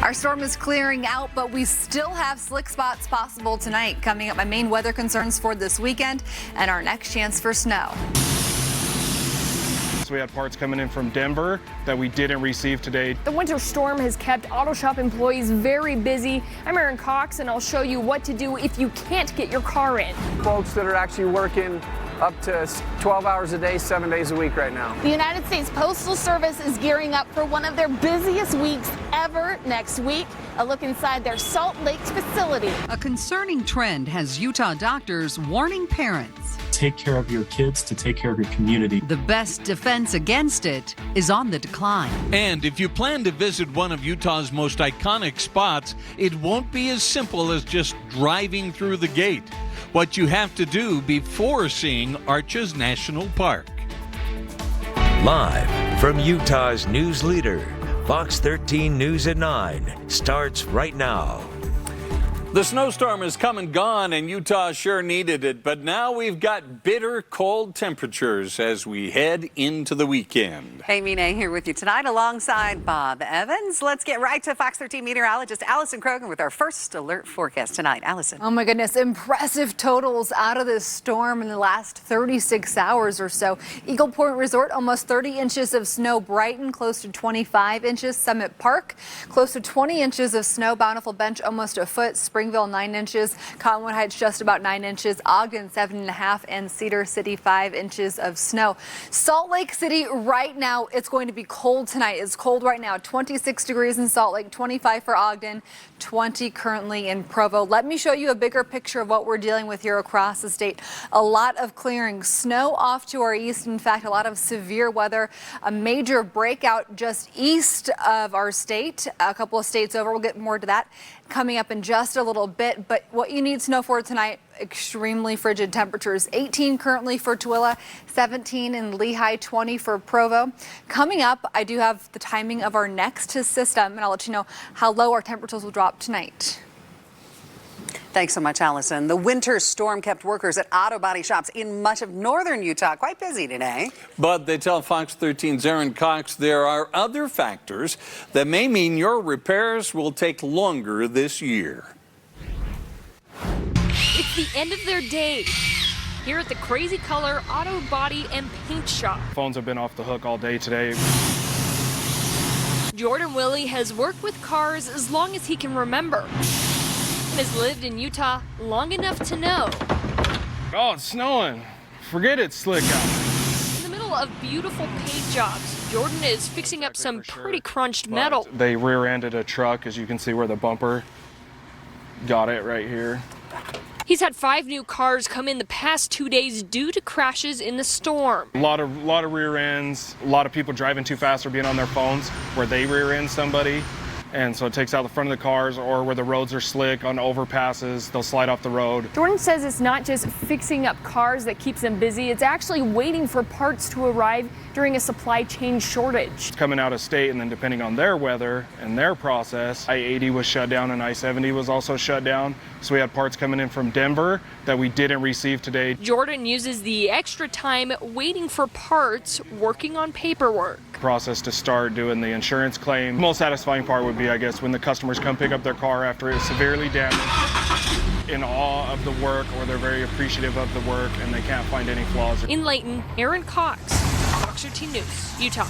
Our storm is clearing out, but we still have slick spots possible tonight. Coming up, my main weather concerns for this weekend and our next chance for snow. So we had parts coming in from Denver that we didn't receive today. The winter storm has kept auto shop employees very busy. I'm Erin Cox, and I'll show you what to do if you can't get your car in. Folks that are actually working up to 12 hours a day, 7 days a week right now. The United States Postal Service is gearing up for one of their busiest weeks ever next week. A look inside their Salt Lake facility. A concerning trend has Utah doctors warning parents. Take care of your kids to take care of your community. The best defense against it is on the decline. And if you plan to visit one of Utah's most iconic spots, it won't be as simple as just driving through the gate. What you have to do before seeing Arches National Park. Live from Utah's news leader, Fox 13 News at 9 starts right now. The snowstorm is come and gone, and Utah sure needed it, but now we've got bitter cold temperatures as we head into the weekend. Amy Nay here with you tonight alongside Bob Evans. Let's get right to Fox 13 meteorologist Allison Krogan with our first alert forecast tonight. Allison. Oh my goodness, impressive totals out of this storm in the last 36 hours or so. Eagle Point Resort, almost 30 inches of snow. Brighton, close to 25 inches. Summit Park, close to 20 inches of snow. Bountiful Bench, almost a foot. Springville, 9 inches. Cottonwood Heights, just about 9 inches. Ogden, 7.5, and Cedar City, 5 inches of snow. Salt Lake City, right now, it's going to be cold tonight. It's cold right now. 26 degrees in Salt Lake, 25 for Ogden, 20 currently in Provo. Let me show you a bigger picture of what we're dealing with here across the state. A lot of clearing. Snow off to our east. In fact, a lot of severe weather. A major breakout just east of our state. A couple of states over. We'll get more to that coming up in just a little bit. But what you need snow for tonight, extremely frigid temperatures. 18 currently for Tooele, 17 in Lehigh, 20 for Provo. Coming up, I do have the timing of our next system, and I'll let you know how low our temperatures will drop tonight. Thanks so much, Allison. The winter storm kept workers at auto body shops in much of northern Utah quite busy today. But they tell Fox 13's Erin Cox there are other factors that may mean your repairs will take longer this year. It's the end of their day here at the Crazy Color Auto Body and Paint Shop. Phones have been off the hook all day today. Jordan Willie has worked with cars as long as he can remember and has lived in Utah long enough to know. Oh, it's snowing. Forget it's slick out. In the middle of beautiful paint jobs, Jordan is fixing up some pretty crunched metal. They rear-ended a truck, as you can see where the bumper got it right here. He's had 5 new cars come in the past 2 days due to crashes in the storm. A lot of rear ends, a lot of people driving too fast or being on their phones where they rear end somebody. And so it takes out the front of the cars, or where the roads are slick on overpasses, they'll slide off the road. Jordan says it's not just fixing up cars that keeps them busy, it's actually waiting for parts to arrive during a supply chain shortage. Coming out of state, and then depending on their weather and their process, I-80 was shut down and I-70 was also shut down. So we had parts coming in from Denver that we didn't receive today. Jordan uses the extra time waiting for parts, working on paperwork. Process to start doing the insurance claim. The most satisfying part would be, I guess, when the customers come pick up their car after it's severely damaged, in awe of the work, or they're very appreciative of the work and they can't find any flaws. In Layton, Erin Cox, Fox 13 News, Utah.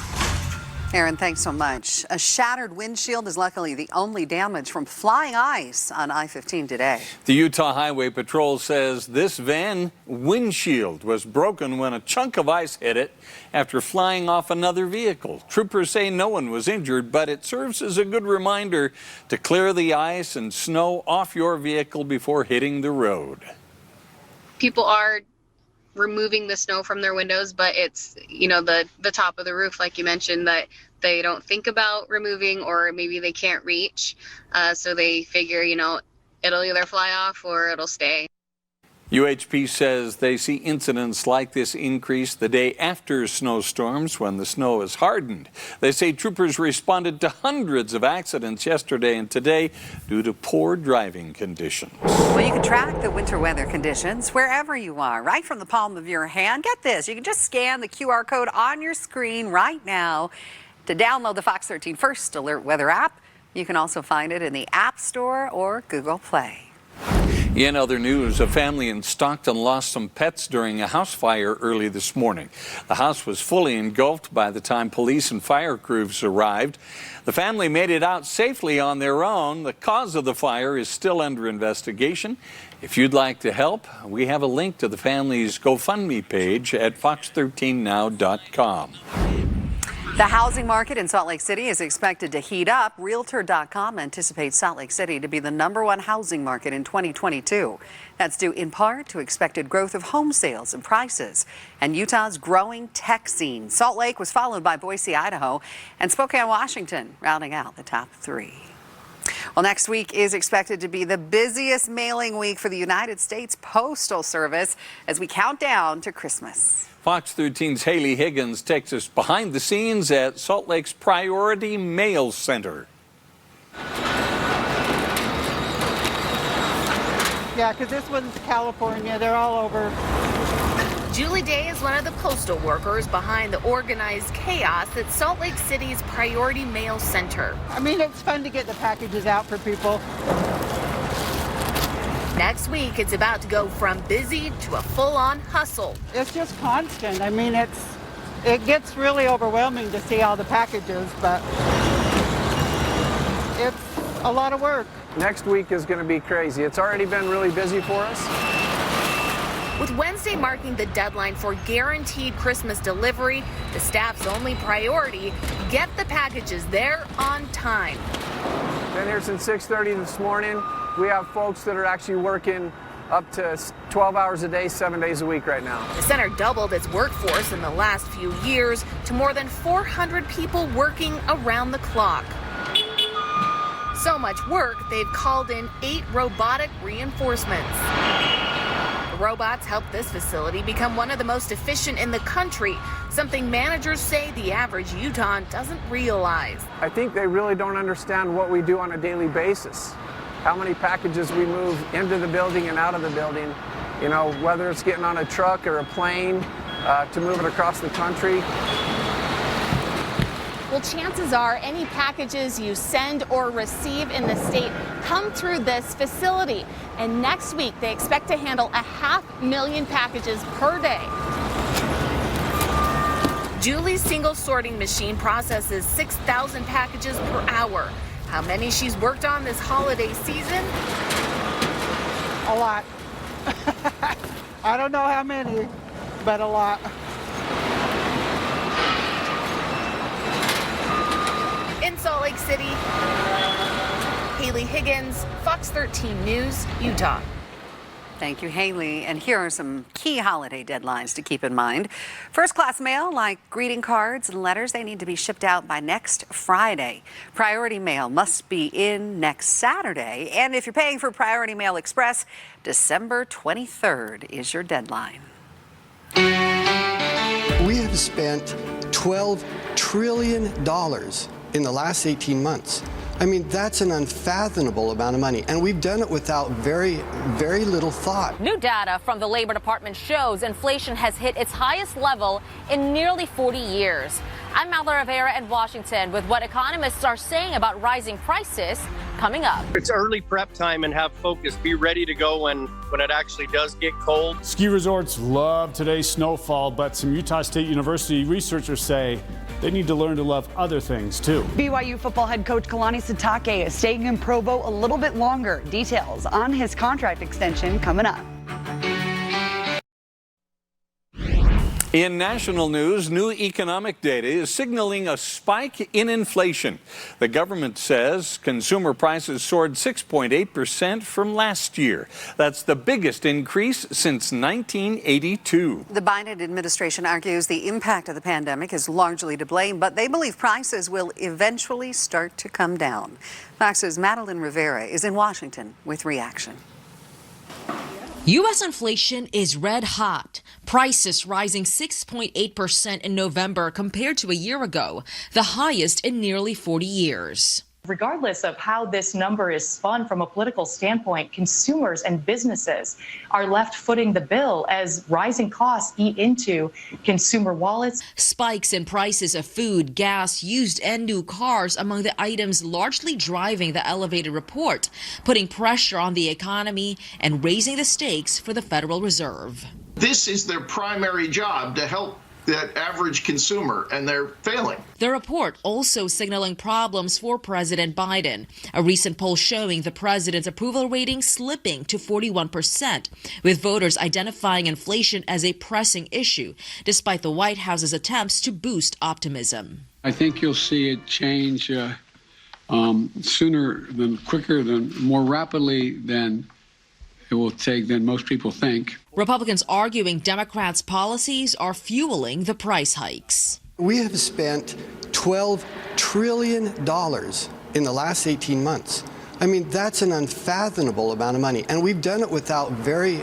Erin, thanks so much. A shattered windshield is luckily the only damage from flying ice on I-15 today. The Utah Highway Patrol says this van windshield was broken when a chunk of ice hit it after flying off another vehicle. Troopers say no one was injured, but it serves as a good reminder to clear the ice and snow off your vehicle before hitting the road. People are removing the snow from their windows, but it's, you know, the top of the roof, like you mentioned, that they don't think about removing, or maybe they can't reach. So they figure, you know, it'll either fly off or it'll stay. UHP says they see incidents like this increase the day after snowstorms when the snow is hardened. They say troopers responded to hundreds of accidents yesterday and today due to poor driving conditions. Well, you can track the winter weather conditions wherever you are, right from the palm of your hand. Get this, you can just scan the QR code on your screen right now to download the Fox 13 First Alert Weather app. You can also find it in the App Store or Google Play. In other news, a family in Stockton lost some pets during a house fire early this morning. The house was fully engulfed by the time police and fire crews arrived. The family made it out safely on their own. The cause of the fire is still under investigation. If you'd like to help, we have a link to the family's GoFundMe page at fox13now.com. The housing market in Salt Lake City is expected to heat up. Realtor.com anticipates Salt Lake City to be the #1 housing market in 2022. That's due in part to expected growth of home sales and prices and Utah's growing tech scene. Salt Lake was followed by Boise, Idaho, and Spokane, Washington, rounding out the top 3. Well, next week is expected to be the busiest mailing week for the United States Postal Service as we count down to Christmas. Fox 13's Haley Higgins takes us behind the scenes at Salt Lake's Priority Mail Center. Yeah, because this one's California. They're all over. Julie Day is one of the postal workers behind the organized chaos at Salt Lake City's Priority Mail Center. I mean, it's fun to get the packages out for people. Next week, it's about to go from busy to a full-on hustle. It's just constant. I mean, it gets really overwhelming to see all the packages, but it's a lot of work. Next week is going to be crazy. It's already been really busy for us. With Wednesday marking the deadline for guaranteed Christmas delivery, the staff's only priority, get the packages there on time. Been here since 6:30 this morning. We have folks that are actually working up to 12 hours a day, 7 days a week right now. The center doubled its workforce in the last few years to more than 400 people working around the clock. So much work, they've called in 8 robotic reinforcements. The robots help this facility become one of the most efficient in the country, something managers say the average Utahn doesn't realize. I think they really don't understand what we do on a daily basis. How many packages we move into the building and out of the building, you know, whether it's getting on a truck or a plane to move it across the country. Well, chances are any packages you send or receive in the state come through this facility. And next week, they expect to handle 500,000 packages per day. Julie's single sorting machine processes 6,000 packages per hour. How many she's worked on this holiday season? A lot. I don't know how many, but a lot. In Salt Lake City, Haley Higgins, Fox 13 News, Utah. Thank you, Haley. And here are some key holiday deadlines to keep in mind. First-class mail, like greeting cards and letters, they need to be shipped out by next Friday. Priority mail must be in next Saturday. And if you're paying for Priority Mail Express, December 23rd is your deadline. We have spent $12 trillion in the last 18 months. I mean, that's an unfathomable amount of money, and we've done it without very, very little thought. New data from the Labor Department shows inflation has hit its highest level in nearly 40 years. I'm Mallory Rivera in Washington with what economists are saying about rising prices coming up. It's early prep time and have focus. Be ready to go when it actually does get cold. Ski resorts love today's snowfall, but some Utah State University researchers say they need to learn to love other things too. BYU football head coach Kalani Sitake is staying in Provo a little bit longer. Details on his contract extension coming up. In national news, new economic data is signaling a spike in inflation. The government says consumer prices soared 6.8% from last year. That's the biggest increase since 1982. The Biden administration argues the impact of the pandemic is largely to blame, but they believe prices will eventually start to come down. Fox's Madeline Rivera is in Washington with reaction. U.S. inflation is red hot. Prices rising 6.8% in November compared to a year ago, the highest in nearly 40 years. Regardless of how this number is spun from a political standpoint, consumers and businesses are left footing the bill as rising costs eat into consumer wallets. Spikes in prices of food, gas, used and new cars among the items largely driving the elevated report, putting pressure on the economy and raising the stakes for the Federal Reserve. This is their primary job, to help that average consumer, and they're failing. The report also signaling problems for President Biden. A recent poll showing the president's approval rating slipping to 41%, with voters identifying inflation as a pressing issue, despite the White House's attempts to boost optimism. I think you'll see it change sooner than quicker, than more rapidly than it will take than most people think. Republicans arguing Democrats' policies are fueling the price hikes. We have spent $12 trillion in the last 18 months. I mean, that's an unfathomable amount of money, and we've done it without very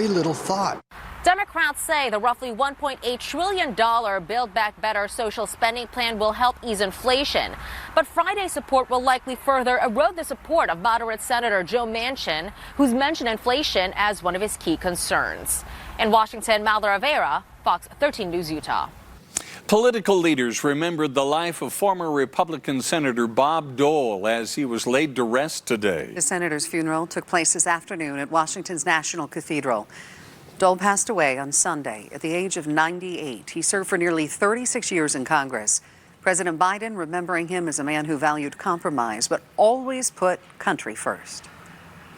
little thought. Democrats say the roughly $1.8 trillion Build Back Better social spending plan will help ease inflation. But Friday's support will likely further erode the support of moderate Senator Joe Manchin, who's mentioned inflation as one of his key concerns. In Washington, Malda Rivera, Fox 13 News, Utah. Political leaders remembered the life of former Republican Senator Bob Dole as he was laid to rest today. The senator's funeral took place this afternoon at Washington's National Cathedral. Dole passed away on Sunday at the age of 98. He served for nearly 36 years in Congress. President Biden remembering him as a man who valued compromise, but always put country first.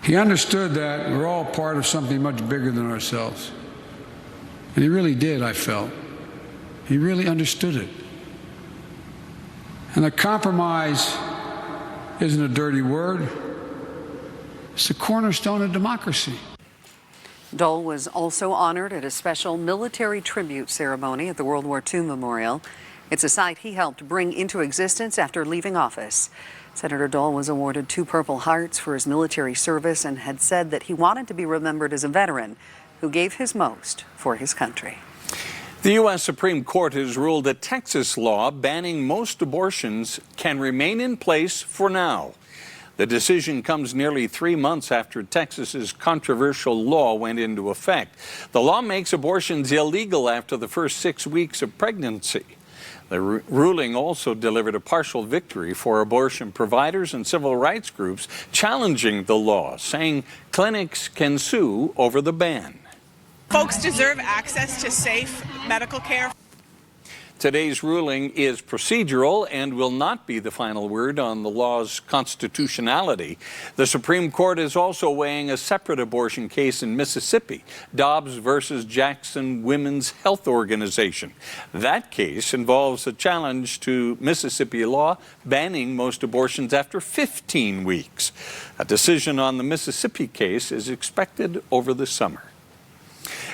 He understood that we're all part of something much bigger than ourselves. And he really did, I felt. He really understood it. And a compromise isn't a dirty word. It's the cornerstone of democracy. Dole was also honored at a special military tribute ceremony at the World War II Memorial. It's a site he helped bring into existence after leaving office. Senator Dole was awarded 2 Purple Hearts for his military service and had said that he wanted to be remembered as a veteran who gave his most for his country. The U.S. Supreme Court has ruled a Texas law banning most abortions can remain in place for now. The decision comes nearly 3 months after Texas's controversial law went into effect. The law makes abortions illegal after the first 6 weeks of pregnancy. The ruling also delivered a partial victory for abortion providers and civil rights groups challenging the law, saying clinics can sue over the ban. Folks deserve access to safe medical care. Today's ruling is procedural and will not be the final word on the law's constitutionality. The Supreme Court is also weighing a separate abortion case in Mississippi, Dobbs versus Jackson Women's Health Organization. That case involves a challenge to Mississippi law banning most abortions after 15 weeks. A decision on the Mississippi case is expected over the summer.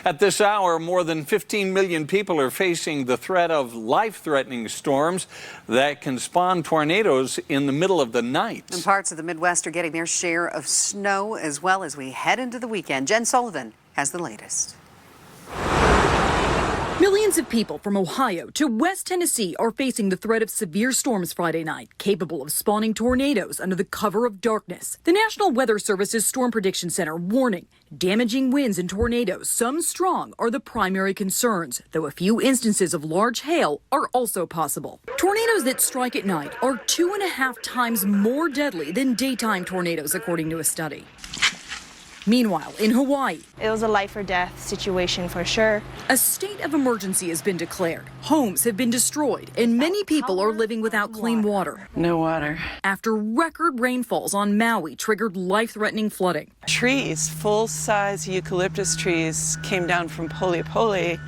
At this hour, more than 15 million people are facing the threat of life-threatening storms that can spawn tornadoes in the middle of the night. And parts of the Midwest are getting their share of snow as well as we head into the weekend. Jen Sullivan has the latest. Millions of people from Ohio to West Tennessee are facing the threat of severe storms Friday night, capable of spawning tornadoes under the cover of darkness. The National Weather Service's Storm Prediction Center warning damaging winds and tornadoes, some strong, are the primary concerns, though a few instances of large hail are also possible. Tornadoes that strike at night are 2.5 times more deadly than daytime tornadoes, according to a study. Meanwhile, in Hawaii, it was a life or death situation for sure. A state of emergency has been declared. Homes have been destroyed, and many people are living without clean water. No water. After record rainfalls on Maui triggered life-threatening flooding. Trees, full-size eucalyptus trees, came down from Poli,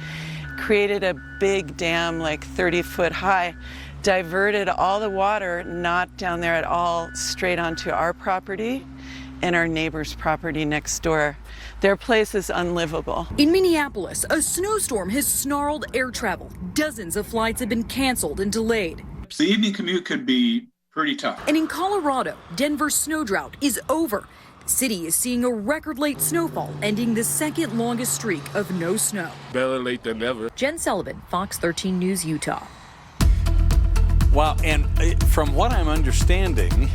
created a big dam like 30-foot high, diverted all the water, not down there at all, straight onto our property and our neighbor's property next door. Their place is unlivable. In Minneapolis, a snowstorm has snarled air travel. Dozens of flights have been canceled and delayed. The evening commute could be pretty tough. And in Colorado, Denver's snow drought is over. The city is seeing a record late snowfall, ending the second longest streak of no snow. Better late than never. Jen Sullivan, Fox 13 News, Utah. Wow, and from what I'm understanding,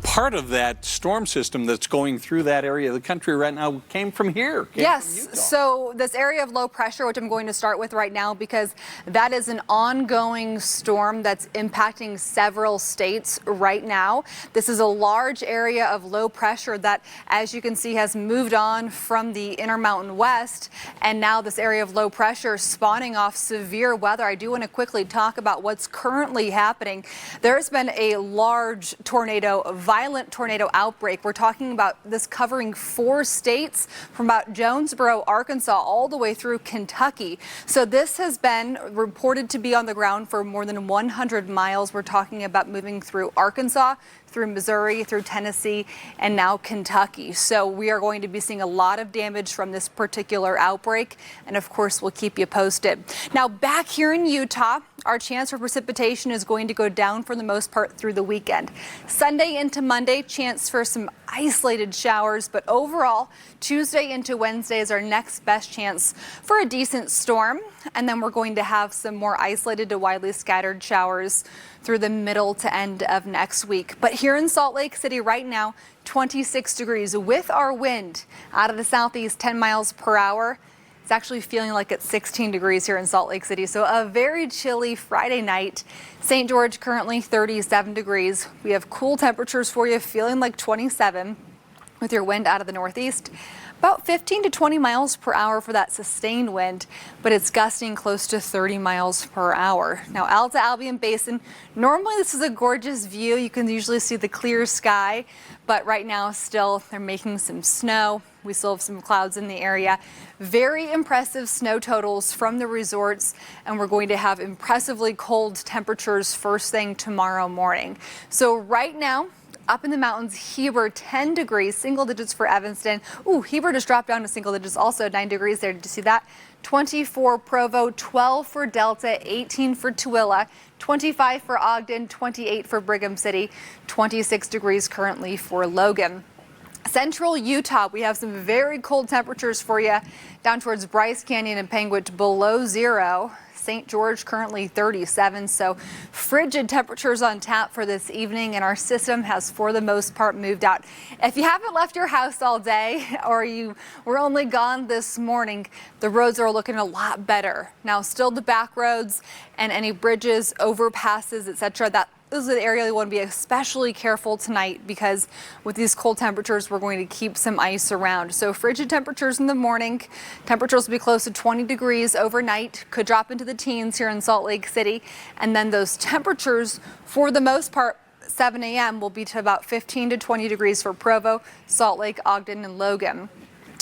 part of that storm system that's going through that area of the country right now came from here. Yes, so this area of low pressure, which I'm going to start with right now because that is an ongoing storm that's impacting several states right now. This is a large area of low pressure that, as you can see, has moved on from the Intermountain West, and now this area of low pressure spawning off severe weather. I do want to quickly talk about what's currently happening. There's been a large violent tornado outbreak. We're talking about this covering 4 states from about Jonesboro, Arkansas, all the way through Kentucky. So this has been reported to be on the ground for more than 100 miles. We're talking about moving through Arkansas, through Missouri, through Tennessee, and now Kentucky. So we are going to be seeing a lot of damage from this particular outbreak, and of course we'll keep you posted. Now back here in Utah, our chance for precipitation is going to go down for the most part through the weekend. Sunday into Monday, chance for some isolated showers, but overall, Tuesday into Wednesday is our next best chance for a decent storm, and then we're going to have some more isolated to widely scattered showers through the middle to end of next week. But here in Salt Lake City right now, 26 degrees with our wind out of the southeast 10 miles per hour. It's actually feeling like it's 16 degrees here in Salt Lake City. So a very chilly Friday night. St. George currently 37 degrees. We have cool temperatures for you, feeling like 27 with your wind out of the northeast. About 15 to 20 miles per hour for that sustained wind, but it's gusting close to 30 miles per hour. Now, Alta Albion Basin, normally this is a gorgeous view. You can usually see the clear sky, but right now still they're making some snow. We still have some clouds in the area. Very impressive snow totals from the resorts, and we're going to have impressively cold temperatures first thing tomorrow morning. So right now, up in the mountains, Heber 10 degrees, single digits for Evanston. Ooh, Heber just dropped down to single digits, also 9 degrees there. Did you see that? 24 Provo, 12 for Delta, 18 for Tooele, 25 for Ogden, 28 for Brigham City, 26 degrees currently for Logan. Central Utah, we have some very cold temperatures for you down towards Bryce Canyon and Penguin, below 0. St. George currently 37, so frigid temperatures on tap for this evening, and our system has for the most part moved out. If you haven't left your house all day or you were only gone this morning, the roads are looking a lot better. Now still the back roads and any bridges, overpasses, etc. This is the area you want to be especially careful tonight because with these cold temperatures, we're going to keep some ice around. So frigid temperatures in the morning. Temperatures will be close to 20 degrees overnight. Could drop into the teens here in Salt Lake City. And then those temperatures, for the most part, 7 a.m. will be to about 15 to 20 degrees for Provo, Salt Lake, Ogden, and Logan.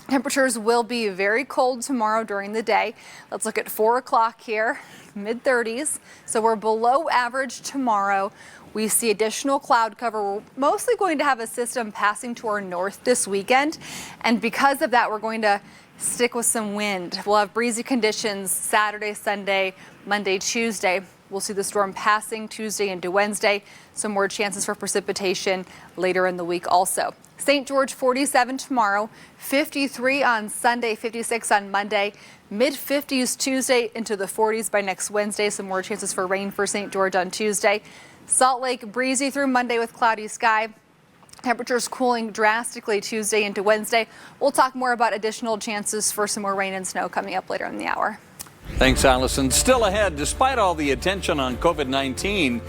Temperatures will be very cold tomorrow during the day. Let's look at 4 o'clock here, mid-30s. So we're below average tomorrow. We see additional cloud cover. We're mostly going to have a system passing to our north this weekend. And because of that, we're going to stick with some wind. We'll have breezy conditions Saturday, Sunday, Monday, Tuesday. We'll see the storm passing Tuesday into Wednesday. Some more chances for precipitation later in the week also. St. George 47 tomorrow, 53 on Sunday, 56 on Monday, mid-50s Tuesday into the 40s by next Wednesday. Some more chances for rain for St. George on Tuesday. Salt Lake breezy through Monday with cloudy sky. Temperatures cooling drastically Tuesday into Wednesday. We'll talk more about additional chances for some more rain and snow coming up later in the hour. Thanks, Allison. Still ahead, despite all the attention on COVID-19,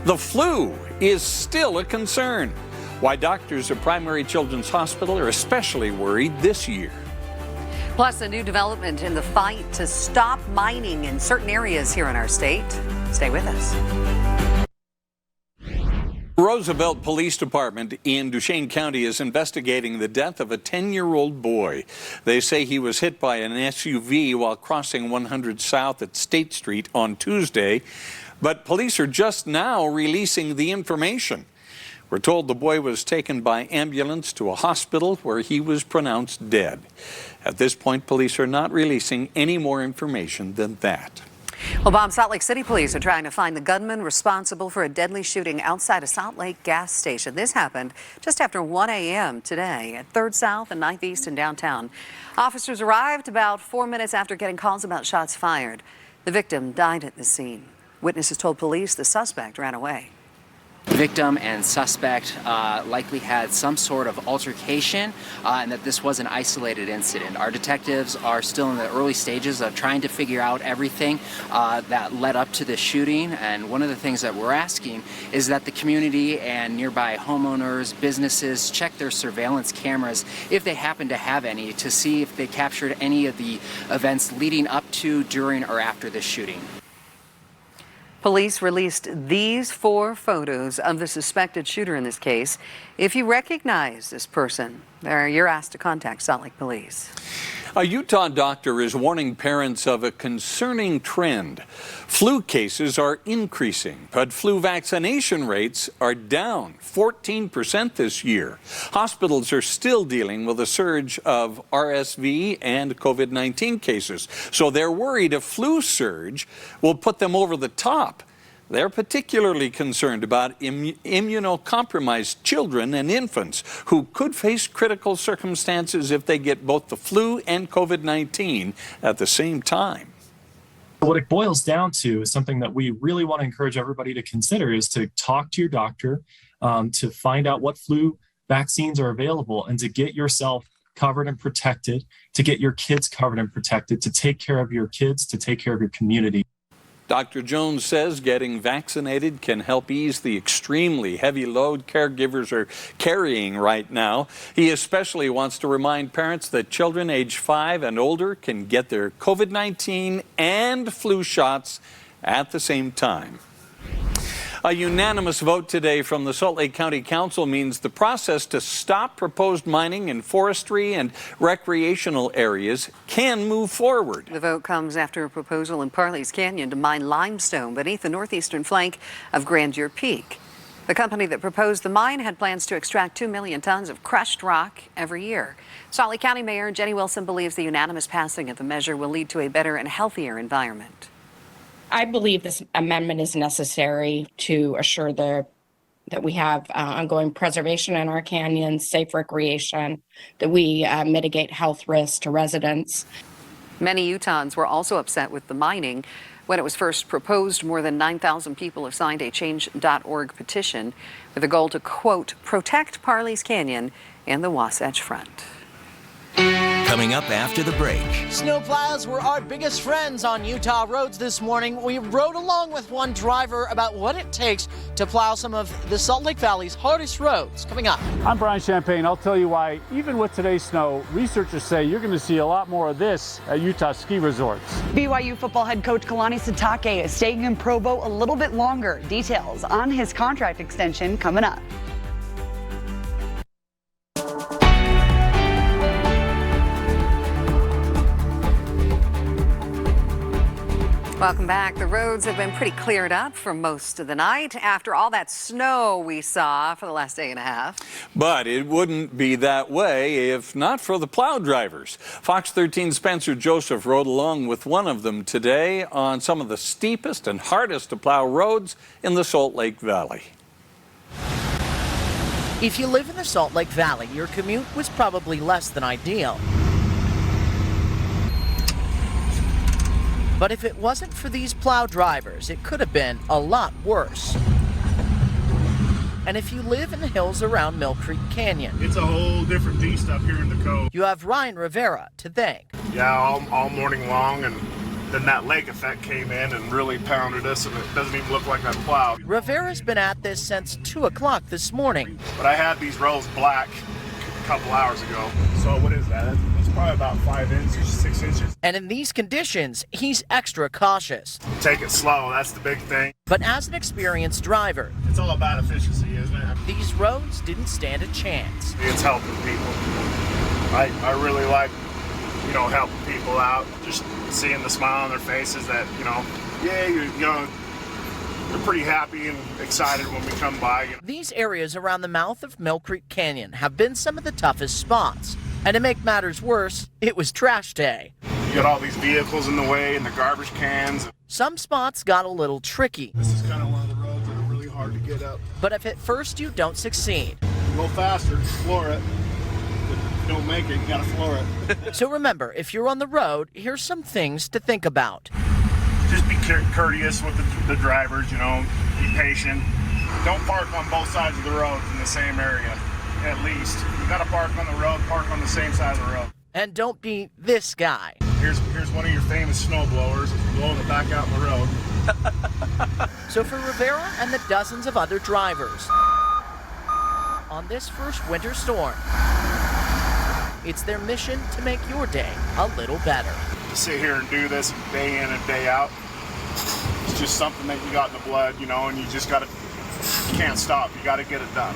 the flu is still a concern. Why doctors at Primary Children's Hospital are especially worried this year. Plus, a new development in the fight to stop mining in certain areas here in our state. Stay with us. Roosevelt Police Department in Duchesne County is investigating the death of a 10-year-old boy. They say he was hit by an SUV while crossing 100 South at State Street on Tuesday, but police are just now releasing the information. We're told the boy was taken by ambulance to a hospital where he was pronounced dead. At this point, police are not releasing any more information than that. Well, Bob, Salt Lake City police are trying to find the gunman responsible for a deadly shooting outside a Salt Lake gas station. This happened just after 1 a.m. today at 3rd South and 9th East in downtown. Officers arrived about 4 minutes after getting calls about shots fired. The victim died at the scene. Witnesses told police the suspect ran away. Victim and suspect likely had some sort of altercation and that this was an isolated incident. Our detectives are still in the early stages of trying to figure out everything that led up to this shooting, and one of the things that we're asking is that the community and nearby homeowners, businesses check their surveillance cameras if they happen to have any, to see if they captured any of the events leading up to, during, or after this shooting. Police released these 4 photos of the suspected shooter in this case. If you recognize this person, you're asked to contact Salt Lake Police. A Utah doctor is warning parents of a concerning trend. Flu cases are increasing, but flu vaccination rates are down 14% this year. Hospitals are still dealing with a surge of RSV and COVID-19 cases, so they're worried a flu surge will put them over the top. They're particularly concerned about immunocompromised children and infants who could face critical circumstances if they get both the flu and COVID-19 at the same time. What it boils down to is something that we really want to encourage everybody to consider is to talk to your doctor to find out what flu vaccines are available and to get yourself covered and protected, to get your kids covered and protected, to take care of your kids, to take care of your community. Dr. Jones says getting vaccinated can help ease the extremely heavy load caregivers are carrying right now. He especially wants to remind parents that children age 5 and older can get their COVID-19 and flu shots at the same time. A unanimous vote today from the Salt Lake County Council means the process to stop proposed mining in forestry and recreational areas can move forward. The vote comes after a proposal in Parley's Canyon to mine limestone beneath the northeastern flank of Grandeur Peak. The company that proposed the mine had plans to extract 2 million tons of crushed rock every year. Salt Lake County Mayor Jenny Wilson believes the unanimous passing of the measure will lead to a better and healthier environment. I believe this amendment is necessary to assure that we have ongoing preservation in our canyons, safe recreation, that we mitigate health risks to residents. Many Utahns were also upset with the mining. When it was first proposed, more than 9,000 people have signed a Change.org petition with a goal to, quote, protect Parley's Canyon and the Wasatch Front. Coming up after the break. Snowplows were our biggest friends on Utah roads this morning. We rode along with one driver about what it takes to plow some of the Salt Lake Valley's hardest roads. Coming up. I'm Brian Champagne. I'll tell you why, even with today's snow, researchers say you're going to see a lot more of this at Utah ski resorts. BYU football head coach Kalani Sitake is staying in Provo a little bit longer. Details on his contract extension coming up. Welcome back. The roads have been pretty cleared up for most of the night after all that snow we saw for the last day and a half. But it wouldn't be that way if not for the plow drivers. Fox 13 Spencer Joseph rode along with one of them today on some of the steepest and hardest to plow roads in the Salt Lake Valley. If you live in the Salt Lake Valley, your commute was probably less than ideal. But if it wasn't for these plow drivers, it could have been a lot worse. And if you live in the hills around Mill Creek Canyon, it's a whole different beast up here in the cove. You have Ryan Rivera to thank. Yeah, all morning long, and then that lake effect came in and really pounded us, and it doesn't even look like I plowed. Rivera's been at this since 2 o'clock this morning. But I had these rows black a couple hours ago. So what is that? It's probably about 5 inches, 6 inches. And in these conditions, he's extra cautious. Take it slow, that's the big thing. But as an experienced driver, it's all about efficiency, isn't it? These roads didn't stand a chance. It's helping people. I really like, helping people out. Just seeing the smile on their faces that, they're pretty happy and excited when we come by. These areas around the mouth of Mill Creek Canyon have been some of the toughest spots. And to make matters worse, it was trash day. You got all these vehicles in the way and the garbage cans. Some spots got a little tricky. This is kind of one of the roads that are really hard to get up. But if at first you don't succeed, go faster, floor it. If you don't make it, you gotta floor it. So remember, if you're on the road, here's some things to think about. just be courteous with the drivers, you know, be patient. Don't park on both sides of the road in the same area, at least. You gotta park on the road, park on the same side of the road. And don't be this guy. Here's one of your famous snow blowers, blowing it back out in the road. So for Rivera and the dozens of other drivers, on this first winter storm, it's their mission to make your day a little better. You sit here and do this day in and day out. It's just something that you got in the blood, you know, and you can't stop. You gotta get it done.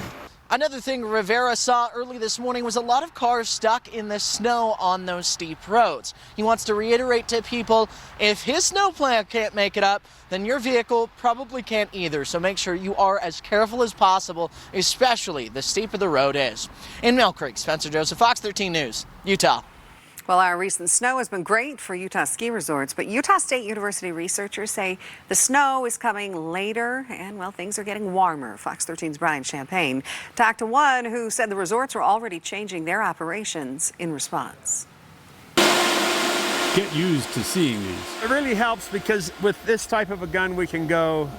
Another thing Rivera saw early this morning was a lot of cars stuck in the snow on those steep roads. He wants to reiterate to people, if his snowplow can't make it up, then your vehicle probably can't either. So make sure you are as careful as possible, especially the steeper the road is. In Mill Creek, Spencer Joseph, Fox 13 News, Utah. Well, our recent snow has been great for Utah ski resorts, but Utah State University researchers say the snow is coming later and, well, things are getting warmer. Fox 13's Brian Champagne talked to one who said the resorts are already changing their operations in response. Get used to seeing these. It really helps because with this type of a gun, we can go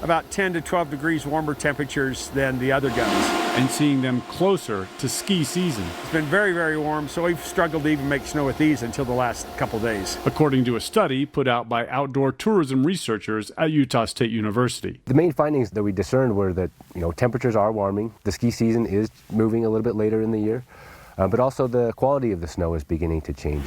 about 10 to 12 degrees warmer temperatures than the other guns. And seeing them closer to ski season. It's been very, very warm, so we've struggled to even make snow with these until the last couple days. According to a study put out by outdoor tourism researchers at Utah State University. The main findings that we discerned were that, temperatures are warming. The ski season is moving a little bit later in the year, but also the quality of the snow is beginning to change.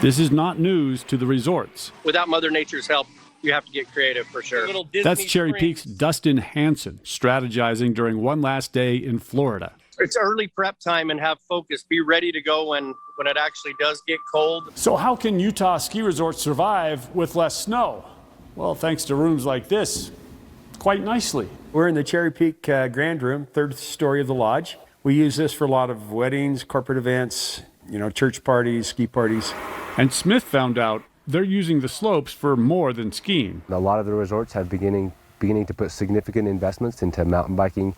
This is not news to the resorts. Without Mother Nature's help, you have to get creative for sure. That's Cherry Peak's Dustin Hansen strategizing during one last day in Florida. It's early prep time and have focus. Be ready to go when it actually does get cold. So how can Utah ski resorts survive with less snow? Well, thanks to rooms like this, quite nicely. We're in the Cherry Peak Grand Room, third story of the lodge. We use this for a lot of weddings, corporate events, church parties, ski parties. And Smith found out they're using the slopes for more than skiing. A lot of the resorts have beginning to put significant investments into mountain biking,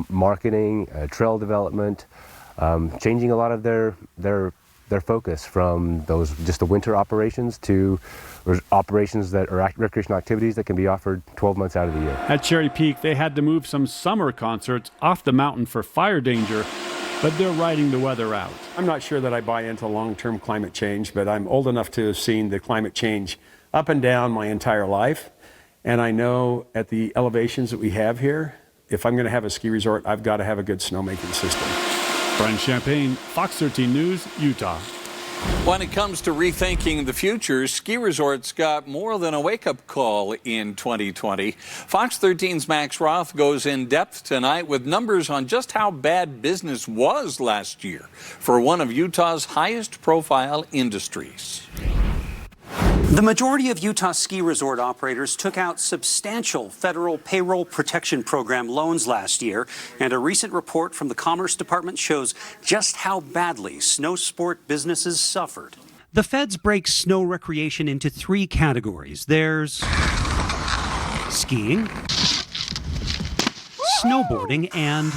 marketing, trail development, changing a lot of their focus from just the winter operations to operations that are recreational activities that can be offered 12 months out of the year. At Cherry Peak, they had to move some summer concerts off the mountain for fire danger, but they're riding the weather out. I'm not sure that I buy into long-term climate change, but I'm old enough to have seen the climate change up and down my entire life. And I know at the elevations that we have here, if I'm going to have a ski resort, I've got to have a good snowmaking system. Brian Champagne, Fox 13 News, Utah. When it comes to rethinking the future, ski resorts got more than a wake-up call in 2020. Fox 13's Max Roth goes in depth tonight with numbers on just how bad business was last year for one of Utah's highest-profile industries. The majority of Utah ski resort operators took out substantial federal payroll protection program loans last year, and a recent report from the Commerce Department shows just how badly snow sport businesses suffered. The feds break snow recreation into three categories. There's skiing, snowboarding, and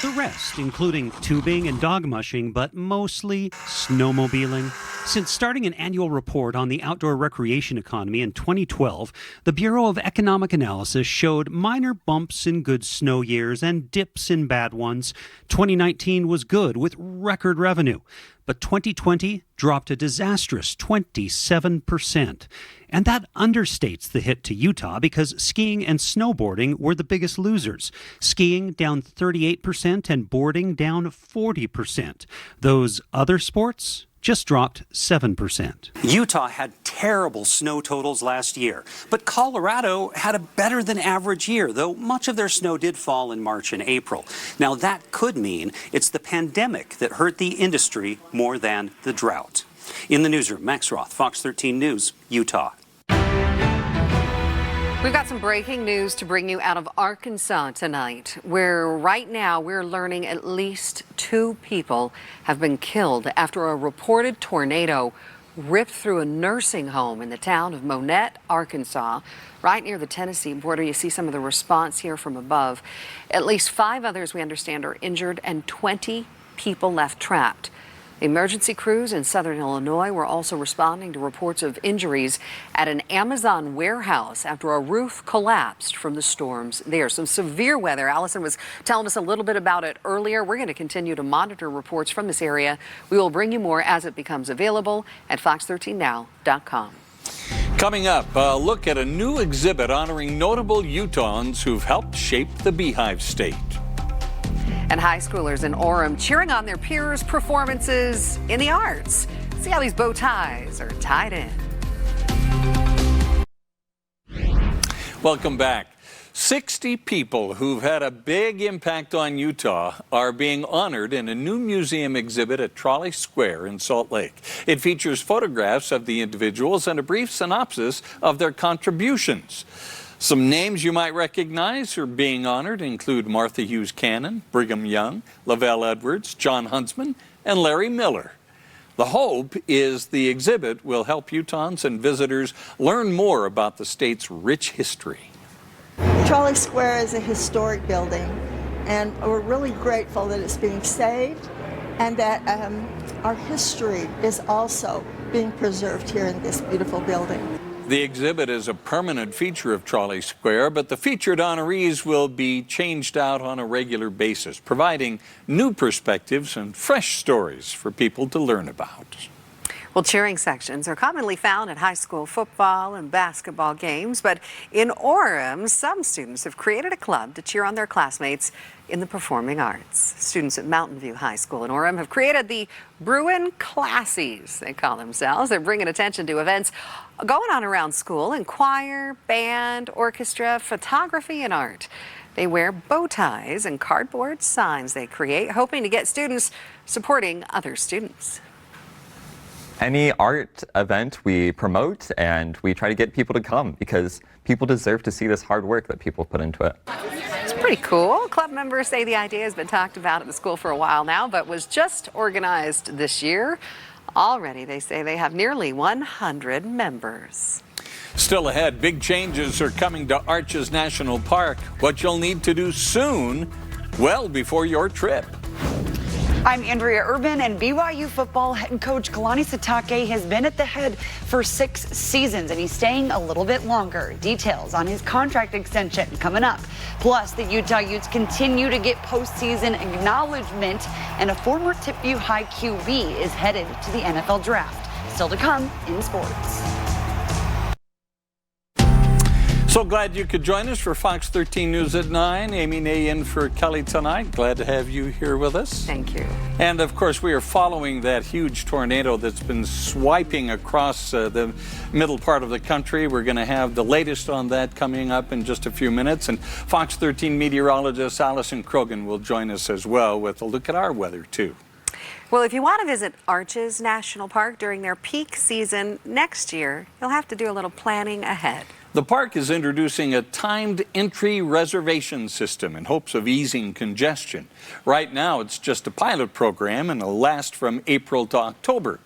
the rest, including tubing and dog mushing, but mostly snowmobiling. Since starting an annual report on the outdoor recreation economy in 2012, the Bureau of Economic Analysis showed minor bumps in good snow years and dips in bad ones. 2019 was good with record revenue, but 2020 dropped a disastrous 27%. And that understates the hit to Utah because skiing and snowboarding were the biggest losers. Skiing down 38% and boarding down 40%. Those other sports just dropped 7%. Utah had terrible snow totals last year, but Colorado had a better than average year, though much of their snow did fall in March and April. Now that could mean it's the pandemic that hurt the industry more than the drought. In the newsroom, Max Roth, Fox 13 News, Utah. We've got some breaking news to bring you out of Arkansas tonight, where right now we're learning at least 2 people have been killed after a reported tornado ripped through a nursing home in the town of Monette, Arkansas, right near the Tennessee border. You see some of the response here from above. At least 5 others, we understand, are injured and 20 people left trapped. Emergency crews in southern Illinois were also responding to reports of injuries at an Amazon warehouse after a roof collapsed from the storms there. Some severe weather. Allison was telling us a little bit about it earlier. We're going to continue to monitor reports from this area. We will bring you more as it becomes available at fox13now.com. Coming up, a look at a new exhibit honoring notable Utahns who've helped shape the Beehive State. And high schoolers in Orem cheering on their peers' performances in the arts. See how these bow ties are tied in. Welcome back. 60 people who've had a big impact on Utah are being honored in a new museum exhibit at Trolley Square in Salt Lake. It features photographs of the individuals and a brief synopsis of their contributions. Some names you might recognize who are being honored include Martha Hughes Cannon, Brigham Young, Lavelle Edwards, John Huntsman, and Larry Miller. The hope is the exhibit will help Utahns and visitors learn more about the state's rich history. Trolley Square is a historic building, and we're really grateful that it's being saved and that our history is also being preserved here in this beautiful building. The exhibit is a permanent feature of Trolley Square, but the featured honorees will be changed out on a regular basis, providing new perspectives and fresh stories for people to learn about. Well, cheering sections are commonly found at high school football and basketball games, but in Orem, some students have created a club to cheer on their classmates in the performing arts. Students at Mountain View High School in Orem have created the Bruin Classies, they call themselves. They're bringing attention to events going on around school in choir, band, orchestra, photography, and art. They wear bow ties and cardboard signs they create, hoping to get students supporting other students. Any art event we promote, and we try to get people to come because people deserve to see this hard work that people put into it. It's pretty cool. Club members say the idea has been talked about at the school for a while now, but was just organized this year. Already, they say they have nearly 100 members. Still ahead, big changes are coming to Arches National Park. What you'll need to do soon, well before your trip. I'm Andrea Urban, and BYU football head coach Kalani Sitake has been at the head for 6 seasons, and he's staying a little bit longer. Details on his contract extension coming up. Plus, the Utah Utes continue to get postseason acknowledgement, and a former Tipview High QB is headed to the NFL draft. Still to come in sports. So glad you could join us for Fox 13 News at 9. Amy Nay in for Kelly tonight. Glad to have you here with us. Thank you. And of course, we are following that huge tornado that's been swiping across the middle part of the country. We're going to have the latest on that coming up in just a few minutes. And Fox 13 meteorologist Allison Krogan will join us as well with a look at our weather, too. Well, if you want to visit Arches National Park during their peak season next year, you'll have to do a little planning ahead. The park is introducing a timed entry reservation system in hopes of easing congestion. Right now, it's just a pilot program and it'll last from April to October.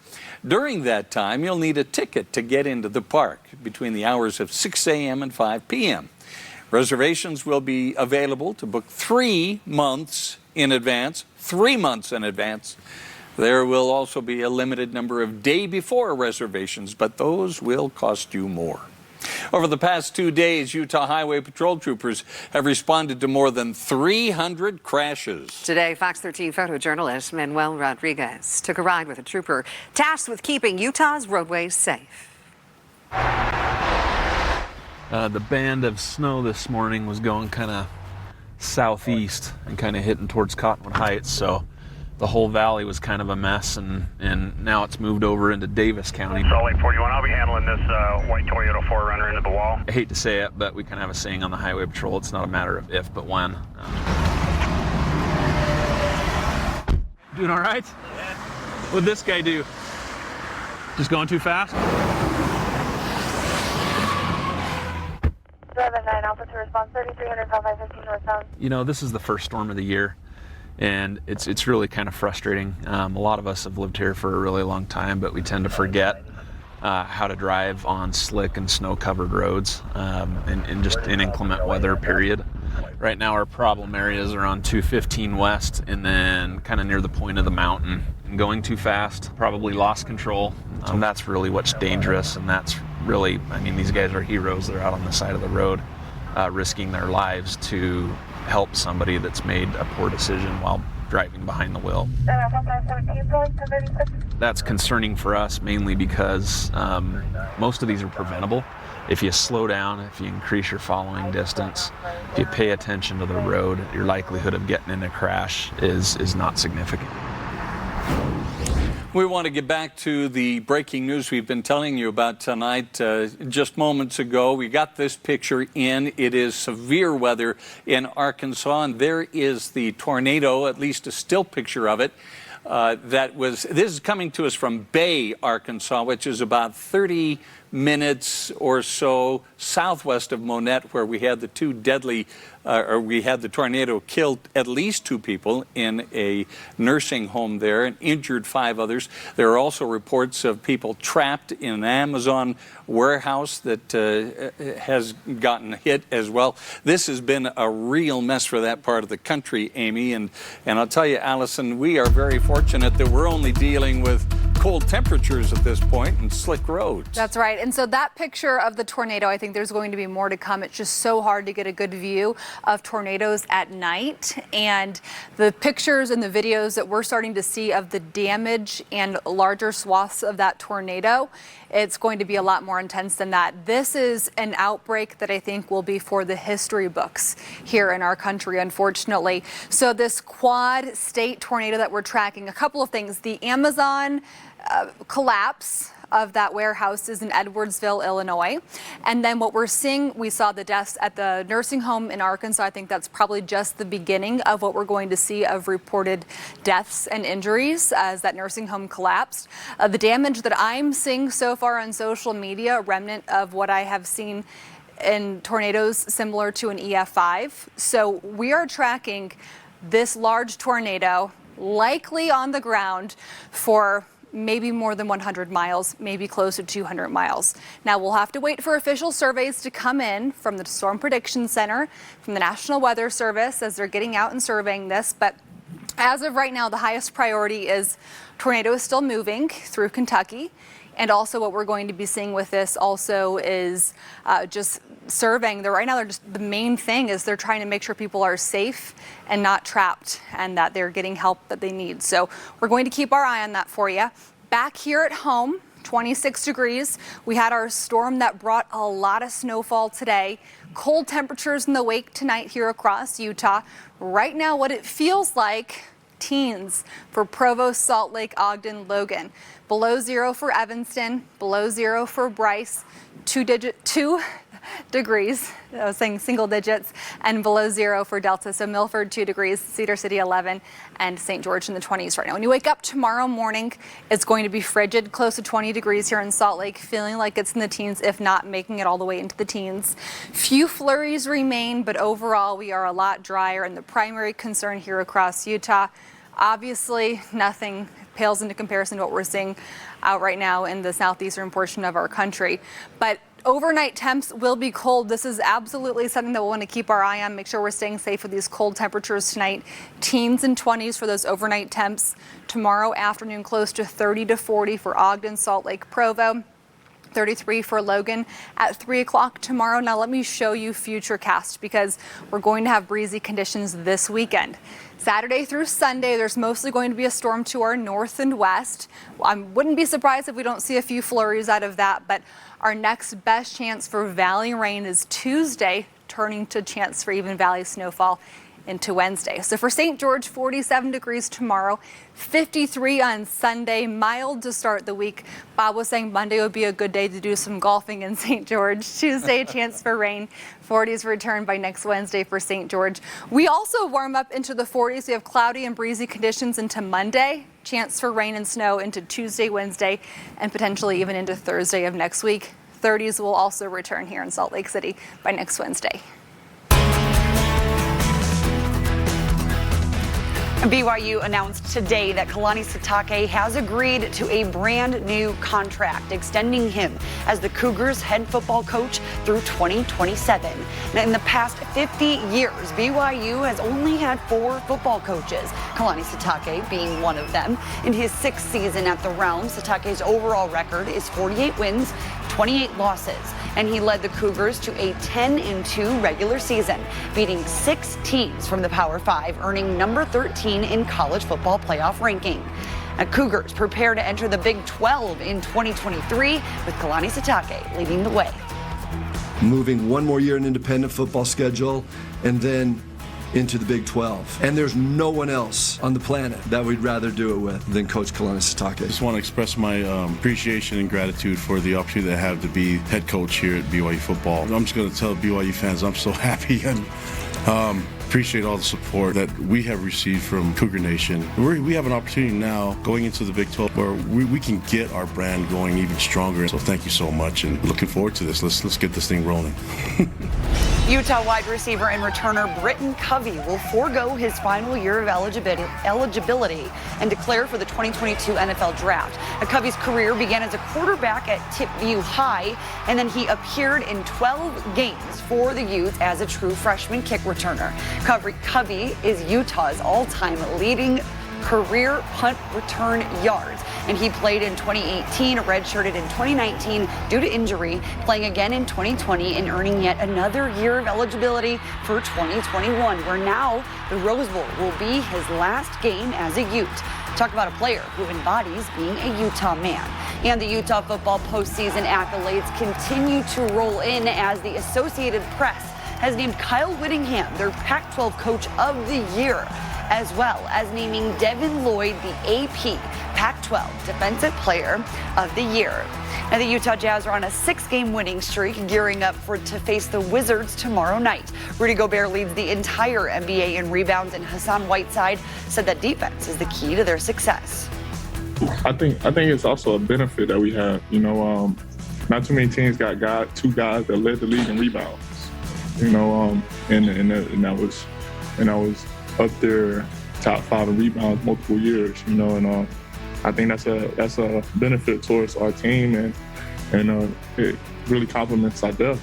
During that time, you'll need a ticket to get into the park between the hours of 6 a.m. and 5 p.m. Reservations will be available to book 3 months in advance, 3 months in advance. There will also be a limited number of day before reservations, but those will cost you more. Over the past 2 days, Utah Highway Patrol troopers have responded to more than 300 crashes. Today, Fox 13 photojournalist Manuel Rodriguez took a ride with a trooper tasked with keeping Utah's roadways safe. The band of snow this morning was going kind of southeast and kind of hitting towards Cottonwood Heights, so the whole valley was kind of a mess, and now it's moved over into Davis County. Salt Lake 41, I'll be handling this white Toyota 4Runner into the wall. I hate to say it, but we kind of have a saying on the Highway Patrol, it's not a matter of if, but when. Doing all right? Yeah. What'd this guy do? Just going too fast? 7-9 Alpha to response 3300 South 515 northbound. You know, this is the first storm of the year, and it's really kind of frustrating. A lot of us have lived here for a really long time, but we tend to forget how to drive on slick and snow-covered roads and just in inclement weather, period. Right now our problem areas are on 215 west and then kind of near the point of the mountain and going too fast, probably lost control. That's really what's dangerous, and that's really, I mean, these guys are heroes. They're out on the side of the road risking their lives to help somebody that's made a poor decision while driving behind the wheel. That's concerning for us mainly because most of these are preventable. If you slow down, if you increase your following distance, if you pay attention to the road, your likelihood of getting in a crash is not significant. We want to get back to the breaking news we've been telling you about tonight. Just moments ago, we got this picture in. It is severe weather in Arkansas, and there is the tornado, at least a still picture of it. This is coming to us from Bay, Arkansas, which is about 30 minutes or so southwest of Monette, where we had the tornado killed at least 2 people in a nursing home there and injured 5 others. There are also reports of people trapped in an Amazon warehouse that has gotten hit as well. This has been a real mess for that part of the country, Amy, and I'll tell you, Allison, we are very fortunate that we're only dealing with cold temperatures at this point and slick roads. That's right. And so that picture of the tornado, I think there's going to be more to come. It's just so hard to get a good view of tornadoes at night. And the pictures and the videos that we're starting to see of the damage and larger swaths of that tornado, it's going to be a lot more intense than that. This is an outbreak that I think will be for the history books here in our country, unfortunately. So this quad state tornado that we're tracking, a couple of things. The Amazon collapse of that warehouse is in Edwardsville, Illinois. And then what we're seeing, we saw the deaths at the nursing home in Arkansas. I think that's probably just the beginning of what we're going to see of reported deaths and injuries as that nursing home collapsed. The damage that I'm seeing so far on social media, a remnant of what I have seen in tornadoes similar to an EF5. So we are tracking this large tornado likely on the ground for maybe more than 100 miles, maybe close to 200 miles. Now we'll have to wait for official surveys to come in from the Storm Prediction Center, from the National Weather Service as they're getting out and surveying this. But as of right now, the highest priority is tornado is still moving through Kentucky. And also what we're going to be seeing with this also is just surveying. Right now, the main thing is they're trying to make sure people are safe and not trapped and that they're getting help that they need. So we're going to keep our eye on that for you. Back here at home, 26 degrees. We had our storm that brought a lot of snowfall today. Cold temperatures in the wake tonight here across Utah. Right now, what it feels like, teens for Provo, Salt Lake, Ogden, Logan. Below 0 for Evanston, below 0 for Bryce, 2 degrees, I was saying single digits, and below 0 for Delta. So Milford, 2 degrees, Cedar City, 11, and St. George in the 20s right now. When you wake up tomorrow morning, it's going to be frigid, close to 20 degrees here in Salt Lake, feeling like it's in the teens, if not making it all the way into the teens. Few flurries remain, but overall we are a lot drier, and the primary concern here across Utah, obviously nothing pales into comparison to what we're seeing out right now in the southeastern portion of our country. But overnight temps will be cold. This is absolutely something that we'll want to keep our eye on. Make sure we're staying safe with these cold temperatures tonight. Teens and 20s for those overnight temps. Tomorrow afternoon, close to 30 to 40 for Ogden, Salt Lake, Provo. 33 for Logan at 3 o'clock tomorrow. Now let me show you futurecast because we're going to have breezy conditions this weekend. Saturday through Sunday, there's mostly going to be a storm to our north and west. I wouldn't be surprised if we don't see a few flurries out of that, but our next best chance for valley rain is Tuesday, turning to chance for even valley snowfall into Wednesday. So for St. George, 47 degrees tomorrow, 53 on Sunday, mild to start the week. Bob was saying Monday would be a good day to do some golfing in St. George. Tuesday, chance for rain. 40s return by next Wednesday for St. George. We also warm up into the 40s. We have cloudy and breezy conditions into Monday. Chance for rain and snow into Tuesday, Wednesday, and potentially even into Thursday of next week. 30s will also return here in Salt Lake City by next Wednesday. BYU announced today that Kalani Sitake has agreed to a brand new contract, extending him as the Cougars' head football coach through 2027. Now, in the past 50 years, BYU has only had 4 football coaches, Kalani Sitake being one of them. In his 6th season at the Realm, Sitake's overall record is 48 wins, 28 losses, and he led the Cougars to a 10-2 regular season, beating 6 teams from the Power 5, earning number 13 in college football playoff ranking. Cougars prepare to enter the Big 12 in 2023, with Kalani Sitake leading the way. Moving one more year in independent football schedule, and then into the Big 12. And there's no one else on the planet that we'd rather do it with than Coach Kalani Sitake. I just want to express my appreciation and gratitude for the opportunity that I have to be head coach here at BYU football. I'm just going to tell BYU fans I'm so happy and appreciate all the support that we have received from Cougar Nation. We have an opportunity now going into the Big 12 where we can get our brand going even stronger. So thank you so much, and looking forward to this. Let's get this thing rolling. Utah wide receiver and returner Britton Covey will forego his final year of eligibility and declare for the 2022 NFL Draft. Covey's career began as a quarterback at Tipview High, and then he appeared in 12 games for the Utes as a true freshman kick returner. Covey is Utah's all-time leading career punt return yards, and he played in 2018, redshirted in 2019 due to injury, playing again in 2020 and earning yet another year of eligibility for 2021, where now the Rose Bowl will be his last game as a Ute. Talk about a player who embodies being a Utah man. And the Utah football postseason accolades continue to roll in as the Associated Press has named Kyle Whittingham their Pac-12 Coach of the Year, as well as naming Devin Lloyd the AP Pac-12 Defensive Player of the Year. Now, the Utah Jazz are on a 6-game winning streak, gearing up to face the Wizards tomorrow night. Rudy Gobert leads the entire NBA in rebounds, and Hassan Whiteside said that defense is the key to their success. I think it's also a benefit that we have. Not too many teams got 2 guys that led the league in rebounds. And I was up there top 5 in rebounds multiple years. And I think that's a benefit towards our team, and it really complements our depth.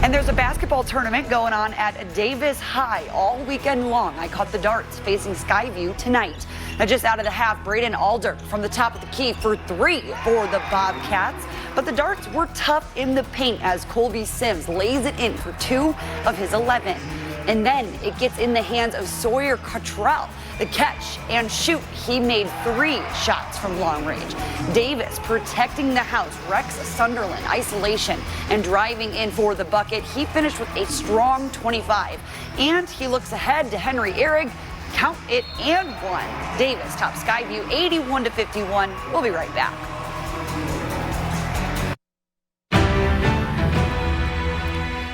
And there's a basketball tournament going on at Davis High all weekend long. I caught the Darts facing Skyview tonight. Now, just out of the half, Braden Alder from the top of the key for 3 for the Bobcats. But the Darts were tough in the paint as Colby Sims lays it in for 2 of his 11. And then it gets in the hands of Sawyer Cottrell. The catch and shoot, he made 3 shots from long range. Davis protecting the house, Rex Sunderland isolation and driving in for the bucket. He finished with a strong 25, and he looks ahead to Henry Ehrig. Count it and 1. Davis tops Skyview 81-51. We'll be right back.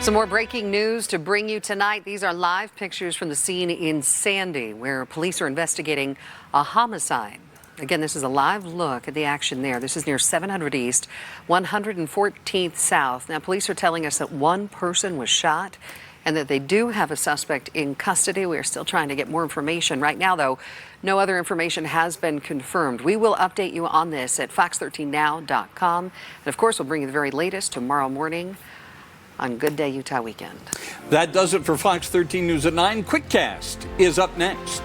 Some more breaking news to bring you tonight. These are live pictures from the scene in Sandy, where police are investigating a homicide. Again, this is a live look at the action there. This is near 700 East, 114th South. Now, police are telling us that 1 person was shot and that they do have a suspect in custody. We are still trying to get more information. Right now, though, no other information has been confirmed. We will update you on this at fox13now.com. And, of course, we'll bring you the very latest tomorrow morning on Good Day Utah Weekend. That does it for Fox 13 News at 9. Quickcast is up next.